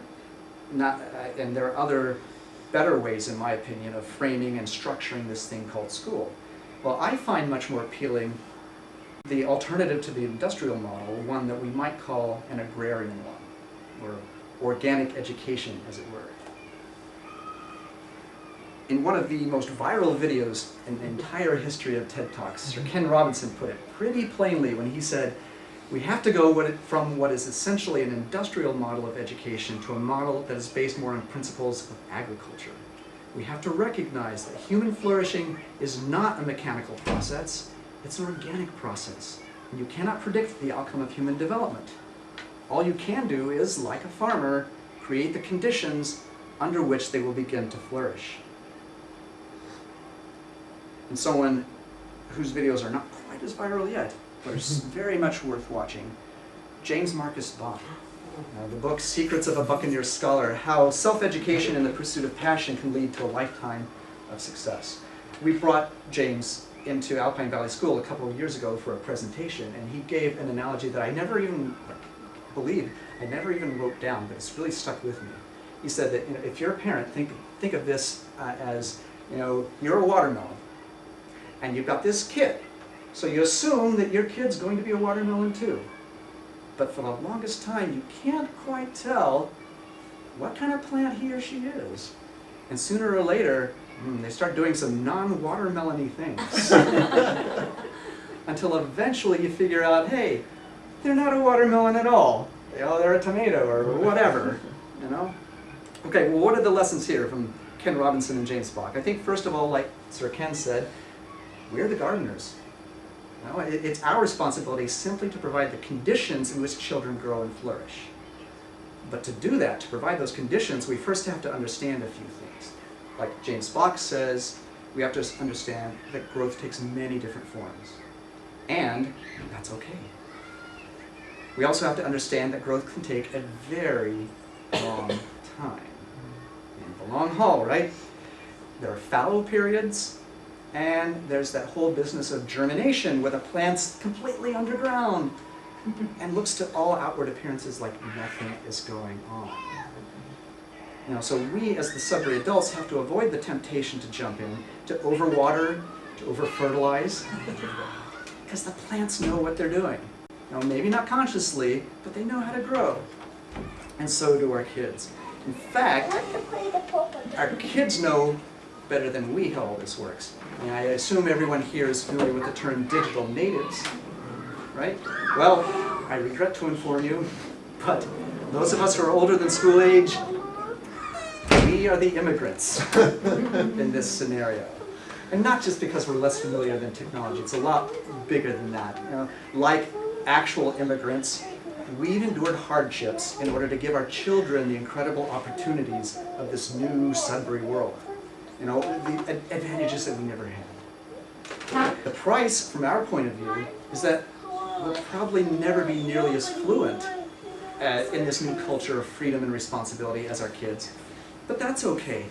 And there are other better ways, in my opinion, of framing and structuring this thing called school. Well, I find much more appealing the alternative to the industrial model, one that we might call an agrarian one, or organic education, as it were. In one of the most viral videos in the entire history of TED Talks, Sir Ken Robinson put it pretty plainly when he said, we have to go from what is essentially an industrial model of education to a model that is based more on principles of agriculture. We have to recognize that human flourishing is not a mechanical process, it's an organic process. And you cannot predict the outcome of human development. All you can do is, like a farmer, create the conditions under which they will begin to flourish. And someone whose videos are not quite as viral yet, but are very much worth watching, James Marcus Bach. The book Secrets of a Buccaneer Scholar, How Self-Education and the Pursuit of Passion Can Lead to a Lifetime of Success. We brought James into Alpine Valley School a couple of years ago for a presentation, and he gave an analogy that I never even wrote down, but it's really stuck with me. He said that if you're a parent, think of this as, you're a watermelon, and you've got this kid. So you assume that your kid's going to be a watermelon too. But for the longest time, you can't quite tell what kind of plant he or she is. And sooner or later, they start doing some non-watermelon-y things. Until eventually you figure out, hey, they're not a watermelon at all. They're a tomato or whatever, Okay, well, what are the lessons here from Ken Robinson and James Bach? I think, first of all, like Sir Ken said, we're the gardeners. It's our responsibility simply to provide the conditions in which children grow and flourish. But to do that, to provide those conditions, we first have to understand a few things. Like James Bach says, we have to understand that growth takes many different forms. And that's okay. We also have to understand that growth can take a very long time. And the long haul, right? There are fallow periods, and there's that whole business of germination where the plant's completely underground and looks to all outward appearances like nothing is going on. So we as the Sudbury adults have to avoid the temptation to jump in, to overwater, to over-fertilize, because the plants know what they're doing. Maybe not consciously, but they know how to grow. And so do our kids. In fact, our kids know better than we how all this works. And I assume everyone here is familiar with the term digital natives, right? Well, I regret to inform you, but those of us who are older than school age, we are the immigrants in this scenario. And not just because we're less familiar than technology, it's a lot bigger than that. You know, like actual immigrants, we've endured hardships in order to give our children the incredible opportunities of this new Sudbury world. You know, the advantages that we never had. The price, from our point of view, is that we'll probably never be nearly as fluent in this new culture of freedom and responsibility as our kids. But that's okay,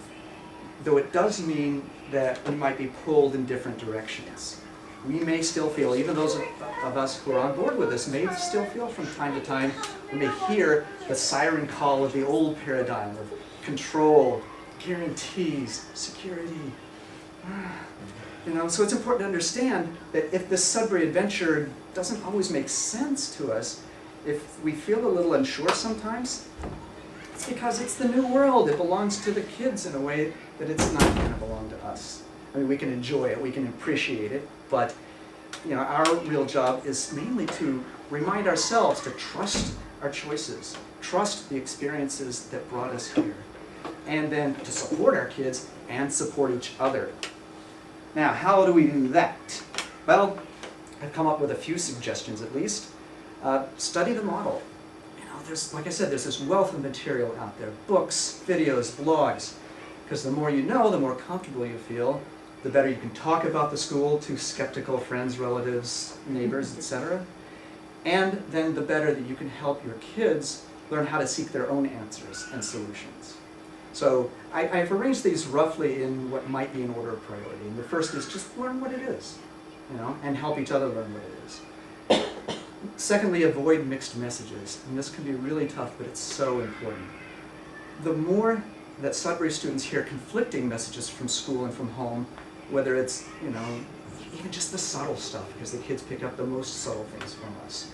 though it does mean that we might be pulled in different directions. We may still feel, even those of us who are on board with this, may still feel from time to time, we may hear the siren call of the old paradigm of control, guarantees, security. You know, so it's important to understand that if this Sudbury adventure doesn't always make sense to us, if we feel a little unsure sometimes, it's because it's the new world. It belongs to the kids in a way that it's not going to belong to us. I mean, we can enjoy it, we can appreciate it, but you know, our real job is mainly to remind ourselves to trust our choices, trust the experiences that brought us here, and then to support our kids and support each other. Now, how do we do that? Well, I've come up with a few suggestions at least. Study the model. You know, there's, like I said, there's this wealth of material out there, books, videos, blogs, because the more you know, the more comfortable you feel, the better you can talk about the school to skeptical friends, relatives, neighbors, etc. And then the better that you can help your kids learn how to seek their own answers and solutions. So I've arranged these roughly in what might be an order of priority. And the first is just learn what it is, you know, and help each other learn what it is. Secondly, avoid mixed messages. And this can be really tough, but it's so important. The more that Sudbury students hear conflicting messages from school and from home, whether it's, you know, even just the subtle stuff, because the kids pick up the most subtle things from us.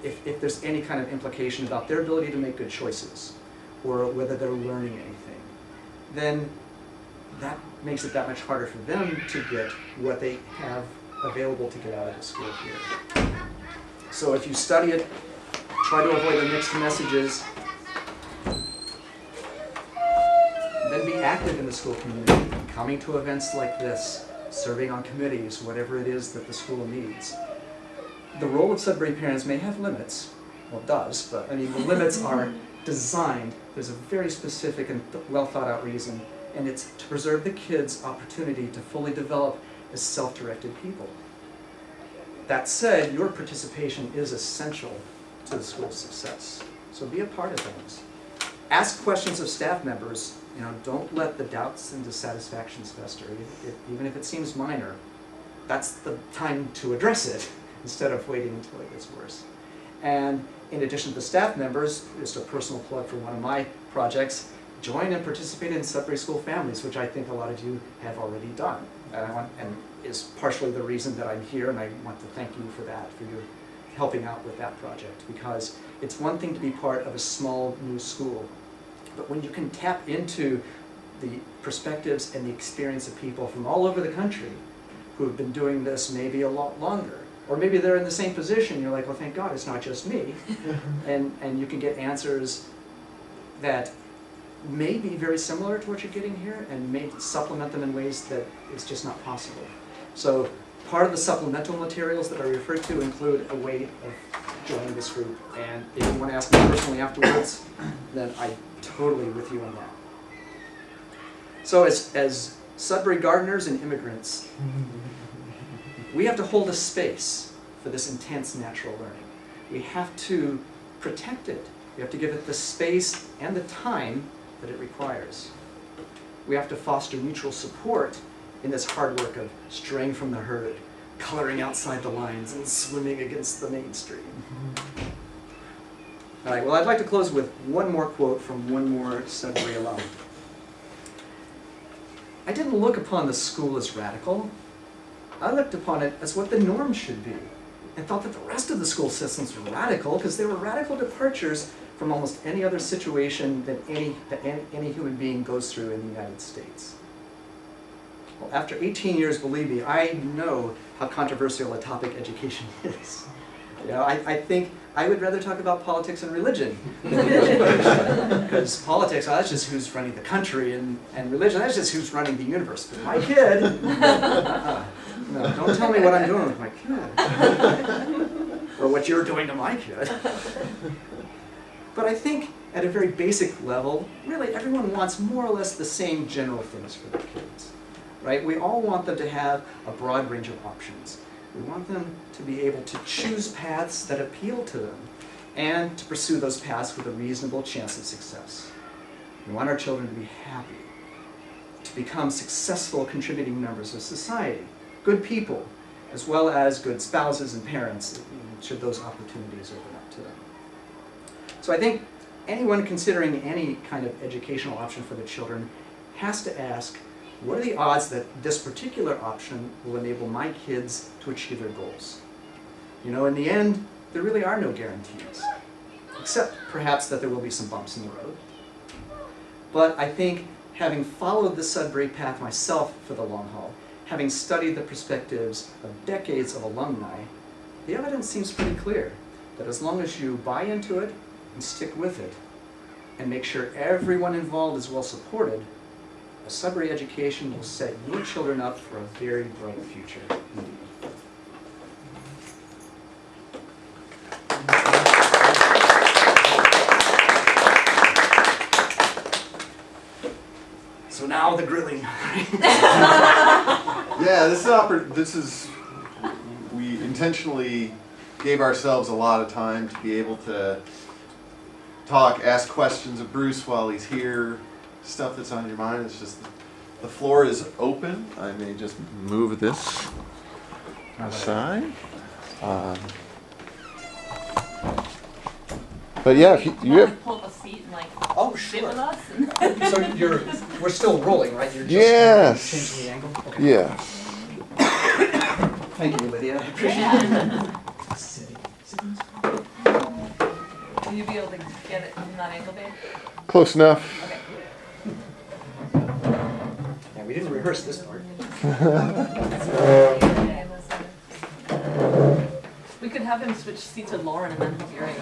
If there's any kind of implication about their ability to make good choices, or whether they're learning anything, then that makes it that much harder for them to get what they have available to get out of the school here. So if you study it, try to avoid the mixed messages, then be active in the school community, coming to events like this, serving on committees, whatever it is that the school needs. The role of Sudbury parents may have limits, well it does, but I mean the limits are designed, there's a very specific and well thought out reason, and it's to preserve the kids' opportunity to fully develop as self-directed people. That said, your participation is essential to the school's success, so be a part of things. Ask questions of staff members. You know, don't let the doubts and dissatisfactions fester, even if it seems minor. That's the time to address it instead of waiting until it gets worse. And in addition to the staff members, just a personal plug for one of my projects, join and participate in Sudbury School Families, which I think a lot of you have already done. And is partially the reason that I'm here, and I want to thank you for that, for your helping out with that project, because it's one thing to be part of a small new school, but when you can tap into the perspectives and the experience of people from all over the country who have been doing this maybe a lot longer, or maybe they're in the same position, you're like, well, thank God it's not just me, and you can get answers that may be very similar to what you're getting here and may supplement them in ways that it's just not possible. So part of the supplemental materials that I refer to include a way of joining this group, and if you want to ask me personally afterwards, then I'm totally with you on that. So as Sudbury gardeners and immigrants, we have to hold a space for this intense natural learning. We have to protect it. We have to give it the space and the time that it requires. We have to foster mutual support in this hard work of straying from the herd, coloring outside the lines, and swimming against the mainstream. All right, well, I'd like to close with one more quote from one more Sudbury alum. I didn't look upon the school as radical. I looked upon it as what the norm should be, and thought that the rest of the school systems were radical because they were radical departures from almost any other situation that any human being goes through in the United States. Well, after 18 years, believe me, I know how controversial a topic education is. You know, I think I would rather talk about politics and religion than because politics, that's just who's running the country, and religion, that's just who's running the universe. But my kid, no, don't tell me what I'm doing with my kid, or what you're doing to my kid. But I think at a very basic level, really everyone wants more or less the same general things for their kids, right? We all want them to have a broad range of options. We want them to be able to choose paths that appeal to them and to pursue those paths with a reasonable chance of success. We want our children to be happy, to become successful contributing members of society, good people, as well as good spouses and parents, should those opportunities open up to them. So I think anyone considering any kind of educational option for their children has to ask, what are the odds that this particular option will enable my kids to achieve their goals? You know, in the end, there really are no guarantees, except perhaps that there will be some bumps in the road. But I think having followed the Sudbury path myself for the long haul, having studied the perspectives of decades of alumni, the evidence seems pretty clear that as long as you buy into it and stick with it, and make sure everyone involved is well supported, a Sudbury education will set your children up for a very bright future indeed. So now the grilling. Yeah, this is, we intentionally gave ourselves a lot of time to be able to talk, ask questions of Bruce while he's here, stuff that's on your mind. It's just, the floor is open. I may just move this aside. But yeah, if you have, pull up a seat and like Oh, sit sure. with us. And So we're still rolling, right? You're just Yes. changing the angle? Okay. yes. Thank you, Lydia. I appreciate it. Sit. will you be able to get it from that angle, babe? Close enough. Okay. Yeah, we didn't rehearse this part. We could have him switch seats with Lauren and then he'll be right.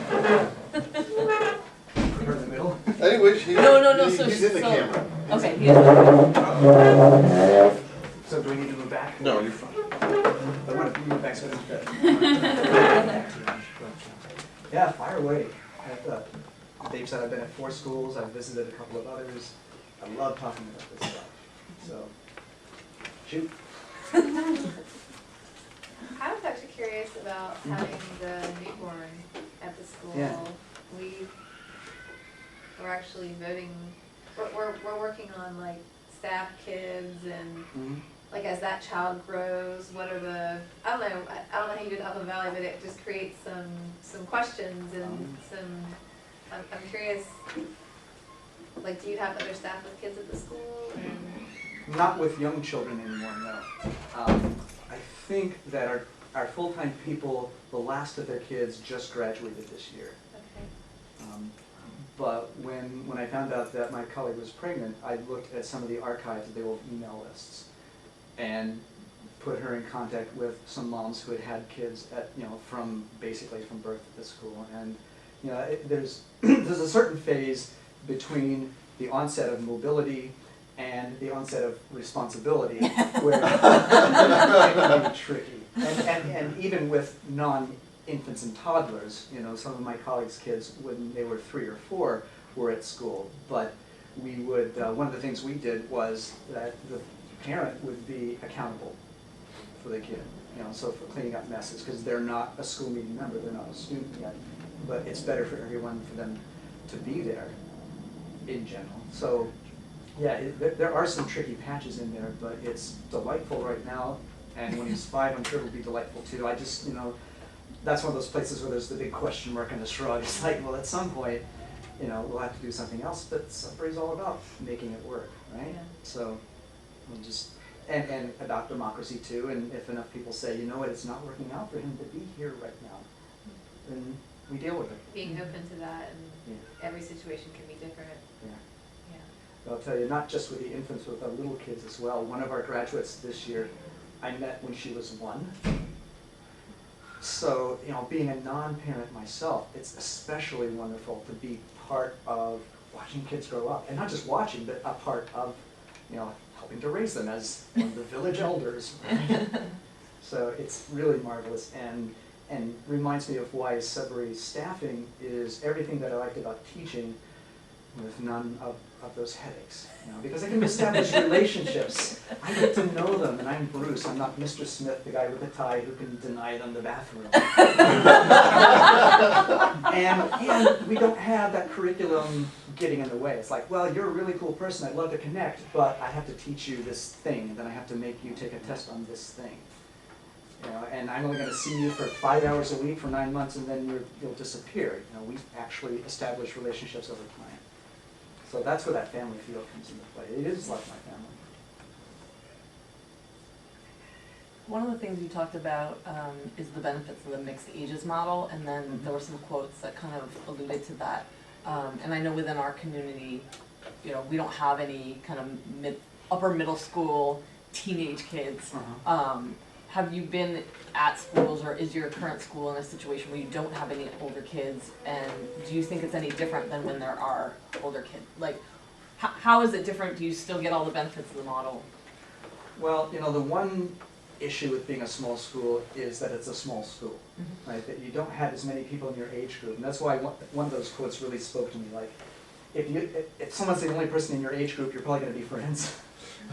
Put her in the middle. Anyway, he's So in the camera. Okay, he is. So do we need to move back? No, you're fine. I want to move back so I don't fit. Yeah, fire away. Dave said I've been at 4 schools. I've visited a couple of others. I love talking about this stuff. So, shoot. I was actually curious about having the newborn at the school. Yeah. We're actually voting, we're working on like staff kids and like as that child grows, what are the, I don't know how you do it up in Valley, but it just creates some questions and I'm curious, like do you have other staff with kids at the school? And Not with young children anymore, no. I think that our full-time people, the last of their kids just graduated this year. okay. But when I found out that my colleague was pregnant, I looked at some of the archives of the old email lists and put her in contact with some moms who had had kids at, basically from birth at the school. And, there's a certain phase between the onset of mobility and the onset of responsibility where it can be tricky. And even with non-infants and toddlers, some of my colleagues' kids, when they were 3 or 4, were at school. But we would, one of the things we did was that the parent would be accountable for the kid, so for cleaning up messes, because they're not a school meeting member, they're not a student yet. But it's better for everyone for them to be there in general. So yeah, there are some tricky patches in there, but it's delightful right now. And when he's 5, I'm sure it'll be delightful too. I just, that's one of those places where there's the big question mark and the shrug. It's like, well, at some point, we'll have to do something else. But Sudbury's all about making it work, right? Yeah. So we'll just, and about democracy too. And if enough people say, you know what, it's not working out for him to be here right now, then we deal with it. Being open to that and Yeah. every situation can be different. Yeah. Yeah. I'll tell you, not just with the infants, but with the little kids as well. One of our graduates this year, I met when she was 1. So, being a non-parent myself, it's especially wonderful to be part of watching kids grow up. And not just watching, but a part of, helping to raise them as one of the village elders. So it's really marvelous and reminds me of why Sudbury staffing is everything that I liked about teaching with none of those headaches. Because I can establish relationships. I get to know them, and I'm Bruce. I'm not Mr. Smith, the guy with the tie who can deny them the bathroom. and we don't have that curriculum getting in the way. It's like, well, you're a really cool person. I'd love to connect, but I have to teach you this thing, and then I have to make you take a test on this thing. And I'm only going to see you for 5 hours a week for 9 months, and then you'll disappear. We actually establish relationships over time. So that's where that family feel comes into play. It is like my family. One of the things you talked about is the benefits of the mixed ages model, and then there were some quotes that kind of alluded to that. And I know within our community, we don't have any kind of upper middle school teenage kids. Have you been at schools, or is your current school in a situation where you don't have any older kids? And do you think it's any different than when there are older kids? Like, how is it different? Do you still get all the benefits of the model? Well, the one issue with being a small school is that it's a small school, right? That you don't have as many people in your age group. And that's why one of those quotes really spoke to me. Like, if someone's the only person in your age group, you're probably going to be friends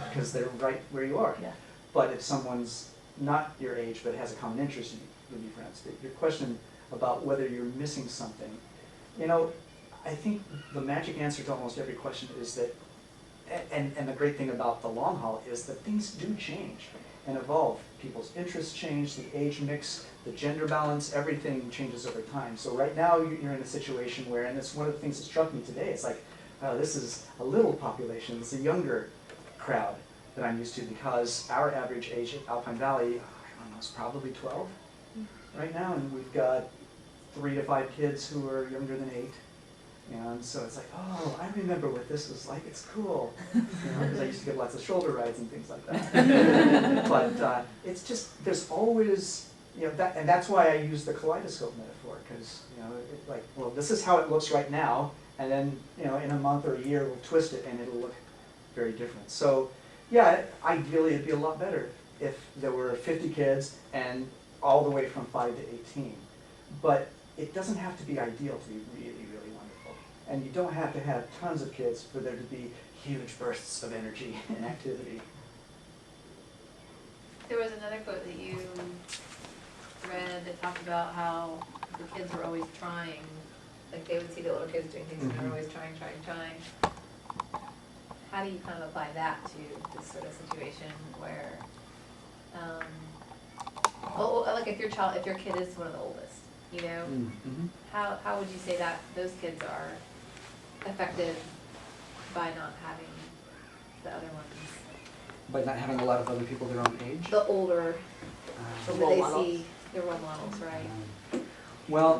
because they're right where you are. Yeah. But if someone's not your age but has a common interest, you'll be friends. Your question about whether you're missing something, I think the magic answer to almost every question is that, and the great thing about the long haul is that things do change and evolve. People's interests change, the age mix, the gender balance, everything changes over time. So right now you're in a situation where, and it's one of the things that struck me today, it's like, this is a little population, it's a younger crowd that I'm used to, because our average age at Alpine Valley, I don't know, is probably 12 right now, and we've got 3 to 5 kids who are younger than 8. And so it's like, oh, I remember what this was like, it's cool. Because I used to get lots of shoulder rides and things like that. But it's just, there's always, that, and that's why I use the kaleidoscope metaphor, because, like, well, this is how it looks right now, and then, in a month or a year, we'll twist it and it'll look very different. So, yeah, ideally it'd be a lot better if there were 50 kids and all the way from 5 to 18. But it doesn't have to be ideal to be really, really wonderful. And you don't have to have tons of kids for there to be huge bursts of energy and activity. There was another quote that you read that talked about how the kids were always trying. Like, they would see the little kids doing things and they were always trying. How do you kind of apply that to this sort of situation where, like if your kid is one of the oldest, how would you say that those kids are affected by not having the other ones? By not having a lot of other people their own age? The older, The that role they models. see, the role models, right? Well,